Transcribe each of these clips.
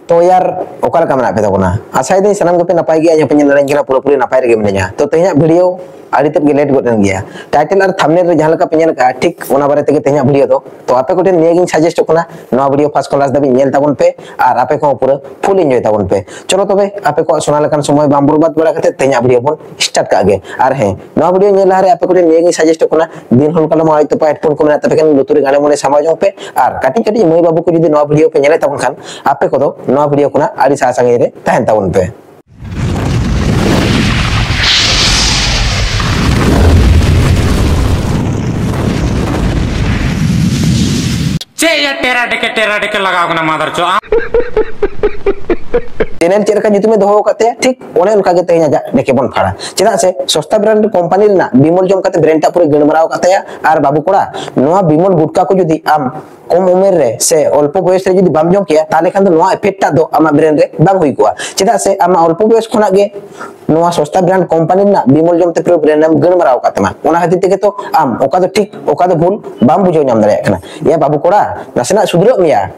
तो यार ओका लका मना पे तबना आशा दी सनम गोपे नपाय गया यहाँ पे nyel रही पूरा पूरी नपाय रे मिनया तो तेहना वीडियो आड़ी तक लेट गोटन गया टाइटल और थंबनेल रे जहां लका पे nyel का ठीक ओना बारे तेगे तेहना वीडियो तो आपे को निये सजेस्ट कोना नवा वीडियो फर्स्ट क्लास दबी nyel ताबन पे और आपे को पूरा फुल एंजॉय ताबन पे चलो तबे आपे को सोना लकन समय बाम बर्बाद बड़ा करते तेहना वीडियो बन स्टार्ट का गे और है नवा वीडियो nyel लारे आपे को निये सजेस्ट कोना दिन होल कलम आइ तो हेडफोन को मेना तबे कन लुतुरे गाने मोने समाजों पे और काटी काटी मई बाबू को जदी नवा वीडियो पे nyel ताबन खान आपे को नवा वीडियो कोना आड़ी सा संगे रे तहन ताबन पे चे या टेरा डेके लगाओ ना मादर चो चैनल चेरका जुतु में दोहो कते ठीक ओने उनका के तेहना देखे बन फाड़ा चेदा से सस्ता ब्रांड कंपनी ना बिमल जम कते ब्रांडटा पूरे गणमराव कते और बाबू कोड़ा नोआ बिमल गुटका को जदी आम कम उमेर रे से अल्प बयस रे जदी बाम जम किया ताले खान नोआ इफेक्टटा दो आमा ब्रांड रे बांग हुई कोआ चेदा से आमा अल्प बयस खोना गे नोआ सस्ता ब्रांड कंपनी ना बिमल जम ते पूरे ब्रांड नाम गणमराव कते मा ओना खातिर तेगे तो आम ओका तो ठीक ओका तो भूल बाम बुझो नाम दाड़े कना या बाबू कोड़ा नासेना सुधरो मिया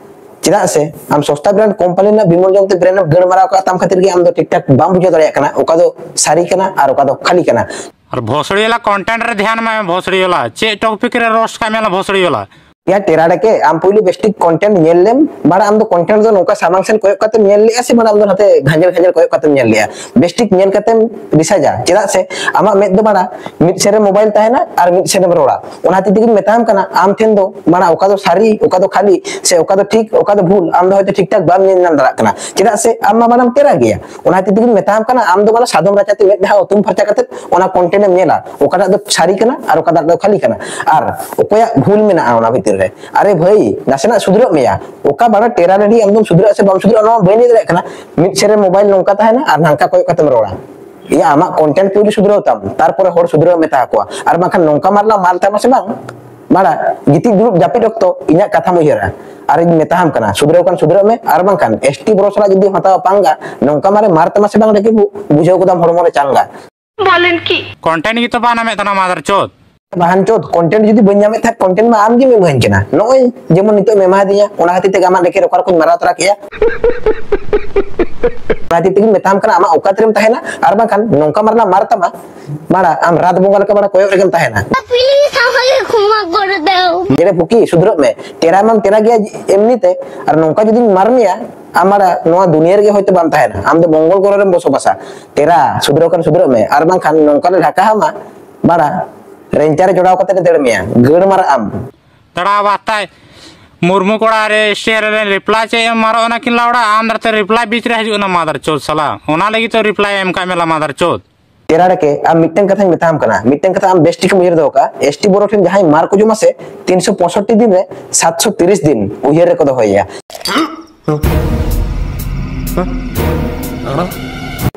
चेदा से आम सस्ता ब्रांड कंपनी ना बिमल जमते ब्रांड गणमराव का ताम खातिर गे आम दो ठीक ठाक बाम बुझो दाड़े कना ओका दो सारी कना और ओका दो खाली कना और भोसड़ी वाला कंटेंट रे ध्यान में भोसड़ी वाला चे टॉपिक रे रोस्ट का मेला भोसड़ी वाला या टेरा डके आम पुली बेस्टिक कंटेंट नेल लेम बड़ा आम दो कंटेंट दो नोका सामांग सेन कोय कते नेल लिया से बड़ा आम दो हते घंजल कोय कते नेल लिया बेस्टिक नेल कते रिसाजा चेदा से आमा मेद दो बड़ा मिड सेरे मोबाइल ताहेना और मिड सेरे रोड़ा ओना तितिग मेताम कना आम ठेन दो बड़ा ओका दो सारी ओका दो खाली से ओका दो ठीक ओका दो भूल आम दो हते ठीक ठाक बाम नेल दरा कना चेदा से आम मा बानाम टेरा गया ओना तितिग मेताम कना आम दो बड़ा सादम राचाते मेद धा तुम फरचा कते ओना कंटेंट एम नेला ओका दो सारी कना और ओका दो खाली कना और ओकोया भूल मेना ओना भीतर रे अरे भाई नासेना सुधरो मेया ओका बड़ा टेरा रेडी एकदम सुधरो से बम सुधरो नो बनी दरे कना मिड सेरे मोबाइल नोंका ताहेना और नांका कोय कतम रोड़ा या आमा कंटेंट पुली सुधरो ताम तारपर होर सुधरो मेता को और बाखान नोंका मारला मारता मासे बांग बड़ा गिति ग्रुप जापि डक्तो इना कथा मुहिरा और इन मेताम कना सुधरो कान सुधरो में और बांखान एसटी ब्रोसला जदी हता पांगा नोंका मारे मारता मासे बांग देके बुझो कोदम हरमो रे चांगा बोलन की कंटेंट की तो बाना में तना मादर चोद बाहन चोद कंटेंट जुदी बन जामे था कंटेंट में आम जी में बहन केना नोय जेमन नितो में मा दिया ओना हाती ते गामा लेके रकार को मारा तरा किया हाती ते मेताम कना आमा औकातरेम ताहेना आर बाखान नोंका मारना मारता मा मारा आम रात बोंगल का बड़ा कोय रेगम ताहेना प्लीज हमके क्षमा कर दो जेरे फुकी सुधरो में तेरा मन तेरा गया एमनी ते और नोंका जुदी मारनिया आमारा नोआ दुनिया रे होयतो बाम ताहेना आम दो मंगल ग्रह रे बसो बसा तेरा सुधरो कान सुधरो में आर बाखान नोंका ढाका हामा बड़ा रेंचारे जोड़ाव कते दड़ मिया गड़ मार आम तड़ा बाताय मुर्मू कोड़ा रे शेयर रे रिप्लाई चे मारो ना किन लाउडा आंध्र ते रिप्लाई बीच रे हजू ना मादर चोद साला ओना लगी तो रिप्लाई एम का मेला मादर चोद तेरा डके आम मिटन कथा मेताम कना मिटन कथा आम बेस्टिक मुहिर दो का एसटी बोरो ठिन जहां मार को जुमा से 365 दिन रे 730 दिन उहिर रे को दो होया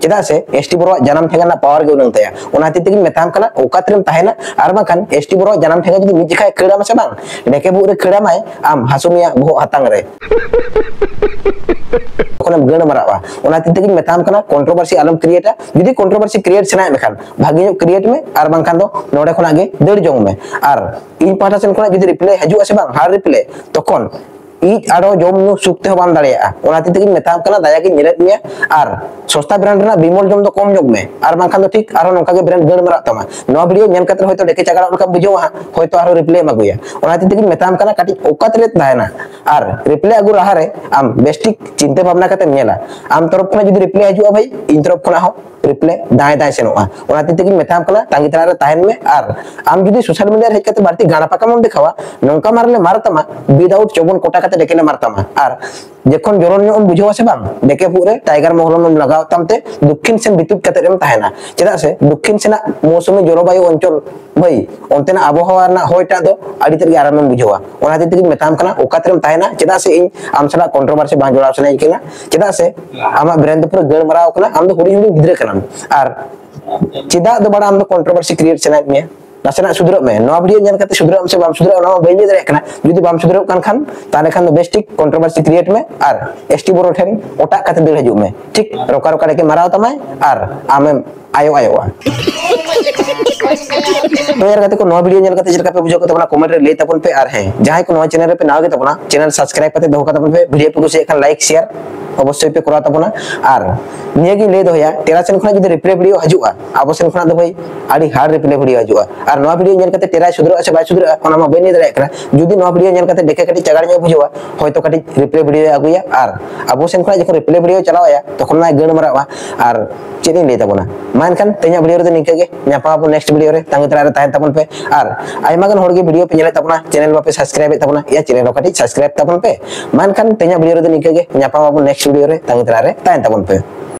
चेदा से एसटी बोरो जन्म ठेगाना पावर गे उनंग तया ओना तितिग मेताम कना ओकातरेम ताहेना आर बाखान एसटी बोरो जन्म ठेगा जदी मिज खाय खेड़ा मासे बांग डेके बु रे खेड़ा माय आम हासुमिया बो हातांग रे कोनम गण मरावा ओना तितिग मेताम कना कंट्रोवर्सी आलम क्रिएटा जदी कंट्रोवर्सी क्रिएट सनाय मेखान भागी क्रिएट में आर बांखान दो नोडे खोना गे दड़ जोंग में आर इन पाटा सेन खोना जदी रिप्ले हजू आसे बांग हार रिप्ले तखन ईट आडो जम नु सुक्ते हो बाम दाड़िया ओना तितिग मेताम कना दाया के निरत मिया आर सस्ता ब्रांड ना बिमल जम दो कम जग में आर बांखान दो ठीक आरो नोका के ब्रांड गण मरा तमा नो वीडियो नेल कतर होयतो देखे चगड़ा उनका बुझो हा होयतो आरो रिप्ले मगुया ओना तितिग मेताम कना काटी ओकातरे दायना आर रिप्ले अगु रहा रे आम बेस्टिक चिंता भावना कते नेला आम तरफ खना जदी रिप्ले हजू भाई इन तरफ खना हो रिप्ले दाय दाय सेनोआ ओना तितिग मेताम कना तांगी तरा रे ताहेन में आर आम जदी सोशल मीडिया रे कते बारती गाना पाकाम देखावा नोका मारले मारतमा विदाउट चोबन कोटा कते देखे मारतमा आर जेखन जरन हम बुझवा से बांग देखे पुरे टाइगर मोहलम लगाव तमते दक्षिण सेन बितुत कते रेम ताहेना चेदा से दक्षिण सेना मौसमी जलवायु अंचल भाई ओंतेना आबहावा ना होयटा दो आडी तरी आराम में बुझवा ओना तितिग मेताम कना ओकातरेम ताहेना चेदा से इन आम सला कंट्रोवर्सी बांग जोड़ाव सने केना चेदा से आमा ब्रांड पुरे गड़ मराव कना आम दो हुडी हुडी गिद्रे कना आर चेदा दो बड़ा आम दो कंट्रोवर्सी क्रिएट सने में नासेना सुधरो में नवा वीडियो नेल कते सुधरो से बाम सुधरो ना बइले दरे कना जुदी बाम सुधरो कान ताले खान दो बेस्टिक कंट्रोवर्सी क्रिएट में आर एसटी बोरो ठेन ओटा कते दड़ हजू में ठीक रोका रोका के माराव तमाय आर आमे आयो आयोवा तो यार कते को नवा वीडियो नेल कते जरका पे बुझो को तबना कमेंट रे ले तपन पे आर है जहां को नवा चैनल पे नाव के तबना चैनल सब्सक्राइब कते दो का तपन पे वीडियो पे कुछ एखन लाइक शेयर अवश्य पे करा तबना और निया गी ले दोया तेरा सेन खना जुदी रिप्ले वीडियो हजुआ आबो सेन खना दो भाई आडी हार्ड रिप्ले वीडियो हजुआ और नवा वीडियो नेल कते तेरा सुधरो से बाय सुधरो ओना मा बेनी दरे एकरा जुदी नवा वीडियो नेल कते देखे कटी चगाड़ ᱧᱚᱜ बुझवा होयतो कटी रिप्ले वीडियो आगुया और आबो सेन खना जखन रिप्ले वीडियो चलावाया तखन ना गण मरावा और चेदिन ले तबना मानखान ते냐 वीडियो रे निके गे ᱧᱟᱯᱟᱢ नेक्स्ट वीडियो रे तांग तरा रे ताहेन तबन पे और आयमा गन होड़ गे वीडियो पे नेले तबना चैनल बापे सब्सक्राइब तबना या चैनल कटी सब्सक्राइब तबन पे मानखान ते냐 वीडियो रे निके गे ᱧᱟᱯᱟᱢ नेक्स्ट वीडियो रे तांग तरा रे ताहेन तबन पे।